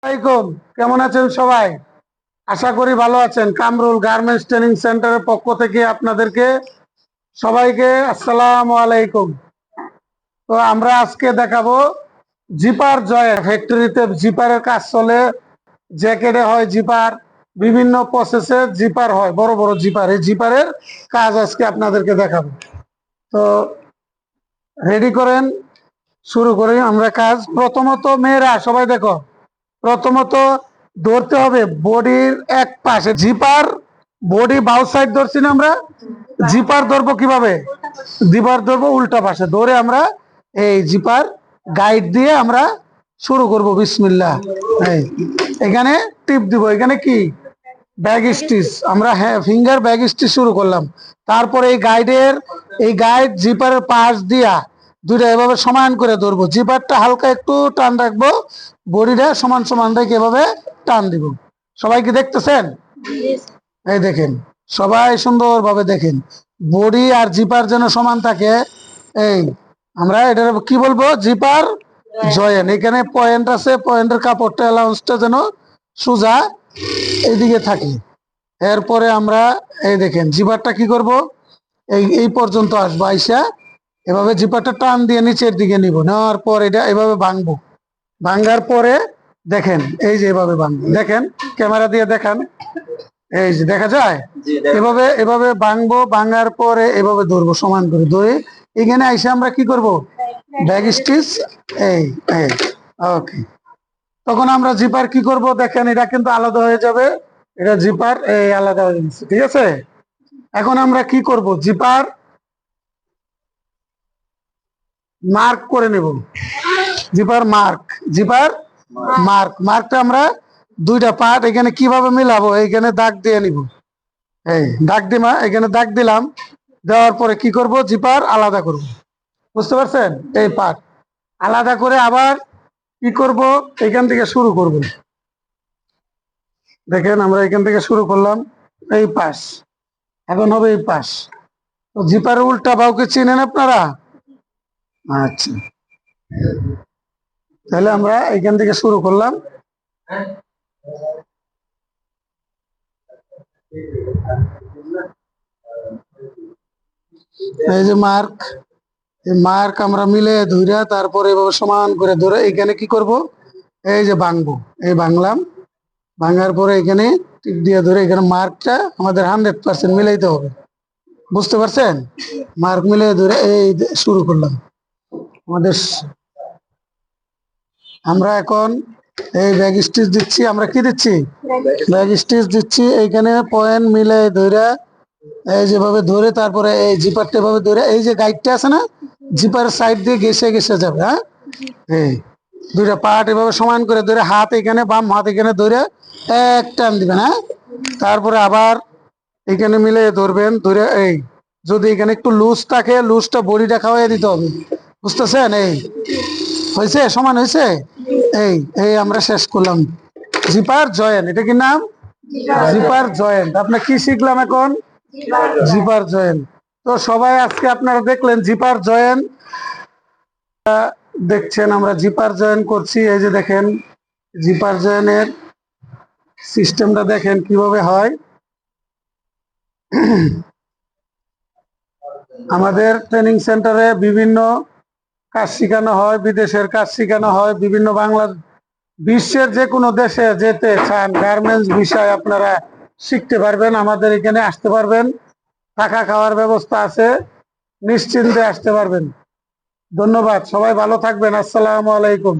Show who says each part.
Speaker 1: আলাইকুম, কেমন আছেন সবাই? আশা করি ভালো আছেন। কামরুল গার্মেন্টস ট্রেনিং সেন্টারের পক্ষ থেকে আপনাদেরকে সবাইকে আসসালামু আলাইকুম। তো আমরা আজকে দেখাবো জিপার জয়েন্ট। ফ্যাক্টরিতে জিপারের কাজ চলে, জ্যাকেটে হয় জিপার, বিভিন্ন প্রসেসে জিপার হয়, বড় বড় জিপার। এই জিপারের কাজ আজকে আপনাদেরকে দেখাবো। তো রেডি করেন, শুরু করি আমরা কাজ। প্রথমত মেয়েরা সবাই দেখো, প্রথমত ধরতে হবে বডির এক পাশে জিপার। বডি বাউ সাইড ধরছি না আমরা, জিপার ধরবো কিভাবে? জিপার ধরবো উল্টা পাশে ধরে আমরা এই জিপার গাইড দিয়ে আমরা শুরু করব। বিসমিল্লাহ। এই এখানে টিপ দিব, এখানে কি ব্যাগ স্টিচ, আমরা হ্যাঁ ফিঙ্গার ব্যাগ স্টিচ শুরু করলাম। তারপরে এই গাইড জিপারের পাশ দিয়া দুইটা এভাবে সমান করে ধরবো। জিপারটা হালকা একটু টান রাখবো, বডিটা সমান সমান রেখে এভাবে টান দিব। সবাই কি দেখতেছেন? এই দেখেন, সবাই সুন্দরভাবে দেখেন, বডি আর জিপার যেন সমান থাকে। এই আমরা এটা কি বলবো? Zipper join. এখানে পয়েন্ট আছে, পয়েন্টের কাপড়টা অ্যালাউন্সটা যেন সোজা এইদিকে থাকে। এরপরে আমরা এই দেখেন জিপারটা কি করব, এই পর্যন্ত আসবো, আইসা এভাবে জিপারটা টান দিয়ে নিচের দিকে নিব। নেওয়ার পর এটা এভাবে ভাঙবো। ভাঙার পরে দেখেন এই যে এভাবে ভাঙবো। দেখেন, ক্যামেরা দিয়ে দেখান, এই যে দেখা যায়। এভাবে এভাবে ভাঙবো। ভাঙার পরে এভাবে ধরবো, সমান করে ধরে এখানে আইসা আমরা কি করব? Back stitch. এই এই ওকে। তখন আমরা জিপার কি করব? দেখেন এটা কিন্তু আলাদা হয়ে যাবে, এটা জিপার এই আলাদা হয়ে গেছে, ঠিক আছে। এখন আমরা কি করব? জিপার মার্ক করে নেব। জিপার মার্ক, জিপার মার্কটা আমরা দুইটা পার্ট এখানে কিভাবে মিলাবো? এইখানে দাগ দিয়ে নিব। এই দাগ দিমা, এখানে দাগ দিলাম। দেওয়ার পরে কি করব? জিপার আলাদা করব। বুঝতে পারছেন? এই পার্ট আলাদা করে আবার কি করব? এখান থেকে শুরু করব। দেখেন আমরা এখান থেকে শুরু করলাম, এই পাশ। এখন হবে এই পাশ। তো জিপারের উল্টা বাউকে চিনেন আপনারা? আচ্ছা, তাহলে আমরা এখান থেকে শুরু করলাম। এই যে মার্ক, এই মার্ক আমরা মিলে ধরে তারপরে এভাবে সমান করে ধরে এখানে কি করব? এই যে ভাঙবো। এই ভাঙলাম, ভাঙার পরে এখানে টিপ দিয়ে ধরে এখানে মার্কটা আমাদের 100% মিলাইতে হবে। বুঝতে পারছেন? মার্ক মিলে ধরে এই শুরু করলাম আমাদের। আমরা এখন এই ব্যাগ স্টিচ দিচ্ছি। আমরা কি দিচ্ছি? ব্যাগ স্টিচ দিচ্ছি। এইখানে পয়েন্ট মিলে ধরে এই যেভাবে ধরে তারপরে এই জিপারটা এভাবে ধরে এই যে গাইডটা আছে না, জিপারের সাইড দিয়ে ঘেসে ঘেসে যাবে। হ্যাঁ, এই দুইটা পার্ট এভাবে সমান করে ধরে হাত এখানে, বাম হাত এখানে ধরে এক টান দিবেন। হ্যাঁ, তারপরে আবার এখানে মিলে ধরবেন। ধরে এই যদি এখানে একটু লুজ থাকে, লুজটা বডিটা খাওয়াই দিতে হবে। বুঝতেছেন? এই হয়েছে, সমান হয়েছে। এই এই আমরা শেষ করলাম জিপার জয়েন্ট। এটা কি নাম? Zipper joint. আপনার কি শিখলাম এখন? Zipper joint. তো সবাই আজকে আপনারা দেখলেন জিপার জয়েন্ট দেখছেন, আমরা জিপার জয়েন করছি। এই যে দেখেন জিপার জয়েনের সিস্টেমটা দেখেন কিভাবে হয়। আমাদের ট্রেনিং সেন্টারে বিভিন্ন কাজ শেখানো হয়, বিদেশের কাজ শেখানো হয়, বিভিন্ন বাংলা বিশ্বের যে কোনো দেশে যেতে চান গার্মেন্টস বিষয় আপনারা শিখতে পারবেন, আমাদের এখানে আসতে পারবেন। থাকা খাওয়ার ব্যবস্থা আছে, নিশ্চিন্তে আসতে পারবেন। ধন্যবাদ, সবাই ভালো থাকবেন। আসসালামু আলাইকুম।